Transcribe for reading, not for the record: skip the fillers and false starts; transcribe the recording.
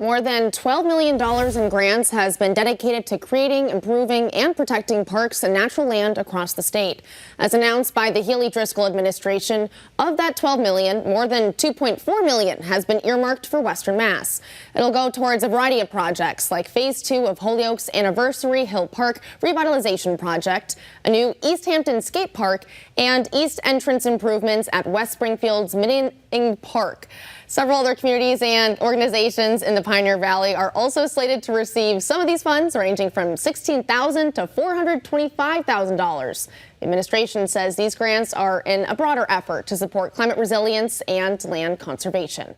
More than $12 million in grants has been dedicated to creating, improving, and protecting parks and natural land across the state. As announced by the Healey administration, of that $12 million, more than $2.4 million has been earmarked for Western Mass. It'll go towards a variety of projects like Phase 2 of Holyoke's Anniversary Hill Park revitalization project, a new East Hampton skate park, and east entrance improvements at West Springfield's Miding Park. Several other communities and organizations in the Pioneer Valley are also slated to receive some of these funds, ranging from $16,000 to $425,000. The administration says these grants are in a broader effort to support climate resilience and land conservation.